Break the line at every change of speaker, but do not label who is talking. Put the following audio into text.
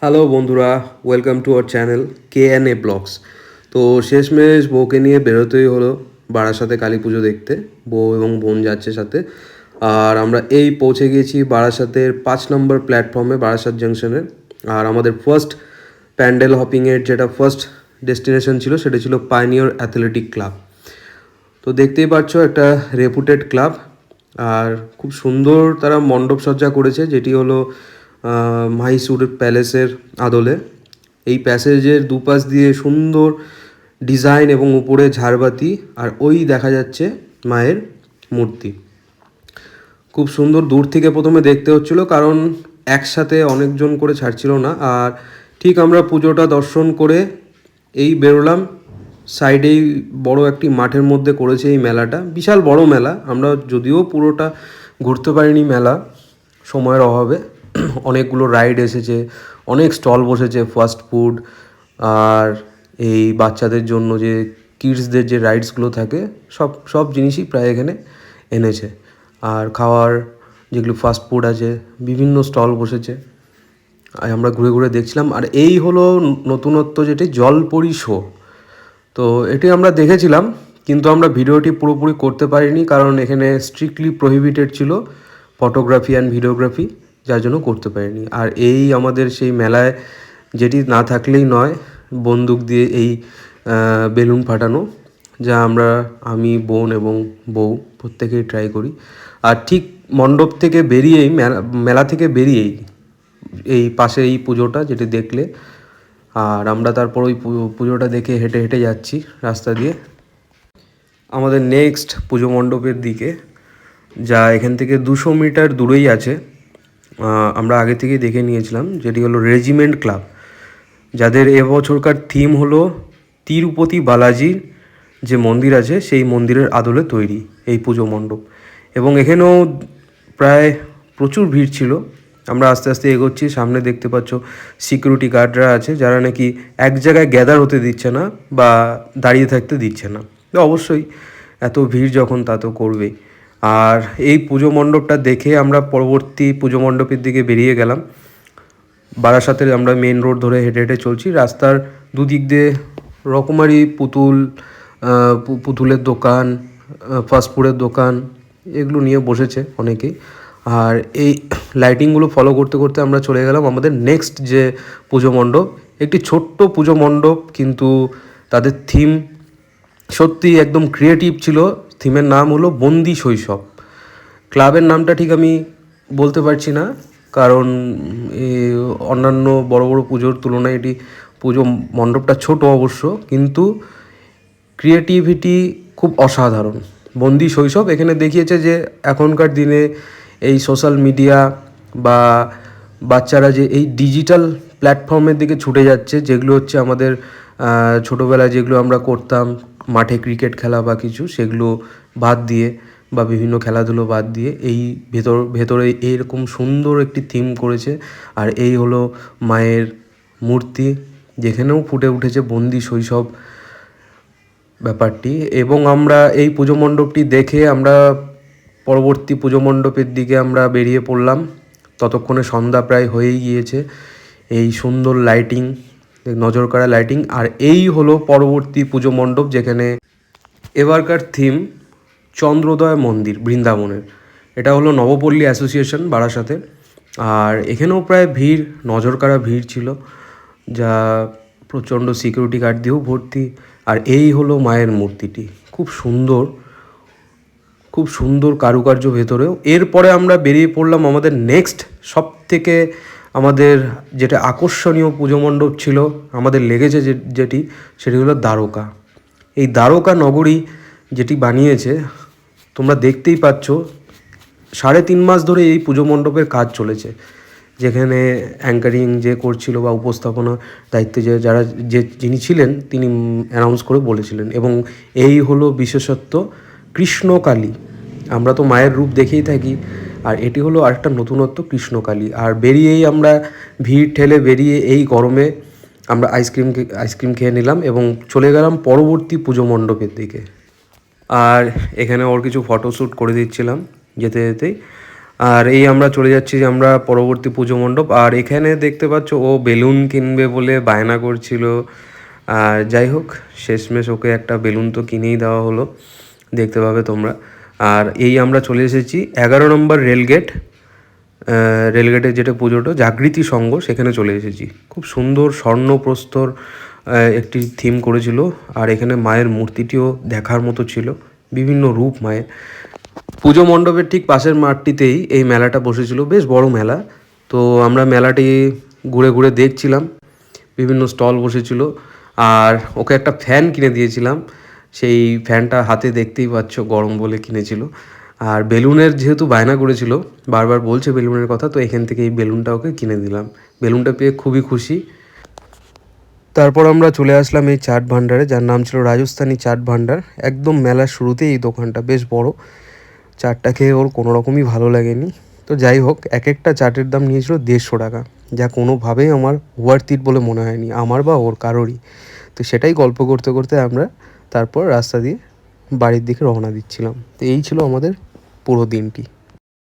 Hello বন্ধুরা, welcome to our channel KNA vlogs. তো শেষমেশ বউকে নিয়ে বেরোতেই হলো বারাসাতে কালী পুজো দেখতে। বউ এবং বোন যাচ্ছে সাথে। আর আমরা এই পৌঁছে গিয়েছি বারাসাতের 5 নম্বর প্ল্যাটফর্মে, বারাসাত জাংশনে। আর আমাদের ফার্স্ট প্যান্ডেল হপিংয়ের যেটা ফার্স্ট ডেস্টিনেশন ছিল সেটা ছিল পাইনিয়র অ্যাথলেটিক ক্লাব। তো দেখতেই পাচ্ছ একটা রেপুটেড ক্লাব। আর খুব সুন্দর তারা মণ্ডপ সজ্জা করেছে, যেটি হলো মাহিসুর প্যালেসের আদলে। এই প্যাসেজের দুপাশ দিয়ে সুন্দর ডিজাইন এবং উপরে ঝাড়বাতি, আর ওই দেখা যাচ্ছে মায়ের মূর্তি। খুব সুন্দর দূর থেকে প্রথমে দেখতে হচ্ছিল, কারণ একসাথে অনেকজন করে ছাড়ছিল না। আর ঠিক আমরা পুজোটা দর্শন করে এই বেরোলাম। সাইডেই বড় একটি মাঠের মধ্যে করেছে এই মেলাটা, বিশাল বড় মেলা। আমরা যদিও পুরোটা ঘুরতে পারিনি মেলা সময়ের অভাবে। অনেকগুলো রাইড এসেছে, অনেক স্টল বসেছে, ফাস্ট ফুড আর এই বাচ্চাদের জন্য যে কিডসদের যে রাইডসগুলো থাকে, সব সব জিনিসই প্রায় এখানে এনেছে। আর খাওয়ার যেগুলো ফাস্ট ফুড আছে, বিভিন্ন স্টল বসেছে। আর আমরা ঘুরে ঘুরে দেখছিলাম। আর এই হলো নতুনত্ব, যেটি জলপরি শো। তো এটি আমরা দেখেছিলাম, কিন্তু আমরা ভিডিওটি পুরোপুরি করতে পারিনি, কারণ এখানে স্ট্রিক্টলি প্রহিবিটেড ছিল ফটোগ্রাফি অ্যান্ড ভিডিওগ্রাফি, যার জন্য করতে পারিনি। আর এই আমাদের সেই মেলায় যেটি না থাকলেই নয়, বন্দুক দিয়ে এই বেলুন ফাটানো, যা আমি বোন এবং বউ প্রত্যেকেই ট্রাই করি। আর ঠিক মণ্ডপ থেকে বেরিয়েই, মেলা থেকে বেরিয়েই এই পাশে এই পুজোটা যেটি দেখলে। আর আমরা তারপর ওই পুজোটা দেখে হেঁটে হেঁটে যাচ্ছি রাস্তা দিয়ে আমাদের নেক্সট পুজো মণ্ডপের দিকে, যা এখান থেকে 200 মিটার দূরেই আছে। আমরা আগে থেকেই দেখে নিয়েছিলাম, যেটি হলো রেজিমেন্ট ক্লাব, যাদের এবছরকার থিম হলো তিরুপতি বালাজির যে মন্দির আছে সেই মন্দিরের আদলে তৈরি এই পুজো মণ্ডপ। এবং এখানেও প্রায় প্রচুর ভিড় ছিল। আমরা আস্তে আস্তে এগোচ্ছি, সামনে দেখতে পাচ্ছ সিকিউরিটি গার্ডরা আছে, যারা নাকি এক জায়গায় গ্যাদার হতে দিচ্ছে না বা দাঁড়িয়ে থাকতে দিচ্ছে না। তো অবশ্যই এত ভিড় যখন, তা তো করবেই। আর এই পুজো মণ্ডপটা দেখে আমরা পরবর্তী পুজো মণ্ডপের দিকে বেরিয়ে গেলাম। বারাসাতের আমরা মেন রোড ধরে হেঁটে হেঁটে চলছি। রাস্তার দুদিক দিয়ে রকমারি পুতুলের দোকান, ফাস্টফুডের দোকান, এগুলো নিয়ে বসেছে অনেকেই। আর এই লাইটিংগুলো ফলো করতে করতে আমরা চলে গেলাম আমাদের নেক্সট যে পুজো মণ্ডপ। একটি ছোট্ট পুজো মণ্ডপ, কিন্তু তাদের থিম সত্যি একদম ক্রিয়েটিভ ছিল। থিমের নাম হলো বন্দি শৈশব। ক্লাবের নামটা ঠিক আমি বলতে পারছি না, কারণ অন্যান্য বড় বড় পুজোর তুলনায় এটি পুজো মণ্ডপটা ছোট অবশ্য, কিন্তু ক্রিয়েটিভিটি খুব অসাধারণ। বন্দি শৈশব এখানে দেখিয়েছে যে এখনকার দিনে এই সোশ্যাল মিডিয়া বা বাচ্চারা যে এই ডিজিটাল প্ল্যাটফর্মের দিকে ছুটে যাচ্ছে, যেগুলো হচ্ছে আমাদের ছোটোবেলায় যেগুলো আমরা করতাম, মাঠে ক্রিকেট খেলা বা কিছু, সেগুলো বাদ দিয়ে বা বিভিন্ন খেলাধুলো বাদ দিয়ে এই ভেতরে এইরকম সুন্দর একটি থিম করেছে। আর এই হলো মায়ের মূর্তি, যেখানেও ফুটে উঠেছে বন্দি শৈশব ব্যাপারটি। এবং আমরা এই পুজো মণ্ডপটি দেখে আমরা পরবর্তী পুজো মণ্ডপের দিকে আমরা বেরিয়ে পড়লাম। ততক্ষণে সন্ধ্যা প্রায় হয়েই গিয়েছে। এই সুন্দর লাইটিং, নজর কাড়া লাইটিং। আর এই হলো পরবর্তী পুজো মণ্ডপ, যেখানে এবারকার থিম চন্দ্রোদয় মন্দির বৃন্দাবনের। এটা হলো নবপল্লী অ্যাসোসিয়েশন বারাসাতে। আর এখানেও প্রায় ভিড়, নজর কাড়া ভিড় ছিল, যা প্রচণ্ড সিকিউরিটি গার্ড দিয়েও ভর্তি। আর এই হলো মায়ের মূর্তিটি, খুব সুন্দর, খুব সুন্দর কারুকার্য ভেতরেও। এরপরে আমরা বেরিয়ে পড়লাম আমাদের নেক্সট সবথেকে আমাদের যেটা আকর্ষণীয় পুজো মণ্ডপ ছিল আমাদের লেগেছে, সেটি হলো দ্বারকা। এই দ্বারকা নগরী যেটি বানিয়েছে, তোমরা দেখতেই পাচ্ছ 3.5 মাস ধরে এই পুজো মণ্ডপের কাজ চলেছে। যেখানে অ্যাঙ্কারিং যে করছিল বা উপস্থাপনা দায়িত্বে যিনি ছিলেন, তিনি অ্যানাউন্স করে বলেছিলেন। এবং এই হলো বিশেষত্ব কৃষ্ণকালী। আমরা তো মায়ের রূপ দেখেই থাকি, আর এটি হলো আরেকটা নতুনত্ব, কৃষ্ণকালী। আর বেরিয়েই আমরা ভিড় ঠেলে বেরিয়ে এই গরমে আমরা আইসক্রিম খেয়ে নিলাম এবং চলে গেলাম পরবর্তী পুজো মণ্ডপের দিকে। আর এখানে ওর কিছু ফটোশ্যুট করে দিচ্ছিলাম যেতে যেতেই। আর এই আমরা চলে যাচ্ছি যে আমরা পরবর্তী পুজো মণ্ডপ। আর এখানে দেখতে পাচ্ছ ও বেলুন কিনবে বলে বায়না করছিল। আর যাই হোক, শেষমেশ ওকে একটা বেলুন তো কিনেই দেওয়া হলো, দেখতে পাবে তোমরা। আর এই আমরা চলে এসেছি 11 নম্বর রেলগেট। রেলগেটের যেটা পুজোটা জাগৃতি সংঘ, সেখানে চলে এসেছি। খুব সুন্দর স্বর্ণপ্রস্তর একটি থিম করেছিল। আর এখানে মায়ের মূর্তিটিও দেখার মতো ছিল, বিভিন্ন রূপ মায়ের। পুজো মণ্ডপের ঠিক পাশের মাঠটিতেই এই মেলাটা বসেছিল, বেশ বড় মেলা। তো আমরা মেলাটি ঘুরে ঘুরে দেখছিলাম, বিভিন্ন স্টল বসেছিল। আর ওকে একটা ফ্যান কিনে দিয়েছিলাম, সেই ফ্যানটা হাতে দেখতেই পাচ্ছ, গরম বলে কিনেছিল। আর বেলুনের যেহেতু বায়না করেছিল, বারবার বলছে বেলুনের কথা, তো এখান থেকে এই বেলুনটা ওকে কিনে দিলাম। বেলুনটা পেয়ে খুবই খুশি। তারপর আমরা চলে আসলাম এই চাট ভান্ডারে, যার নাম ছিল রাজস্থানি চাট ভান্ডার। একদম মেলার শুরুতেই এই দোকানটা, বেশ বড়। চাটটা খেয়ে ওর কোনো রকমই ভালো লাগেনি। তো যাই হোক, এক একটা চাটের দাম নিয়েছিল 150 টাকা, যা কোনোভাবেই আমার ওয়ার্থ ইট বলে মনে হয়নি, আমার বা ওর কারোরই। তো সেটাই গল্প করতে করতে আমরা তারপর রাস্তা দিয়ে বাড়ির দিকে রওনা দিচ্ছিলাম। তো এই ছিল আমাদের পুরো দিনটি।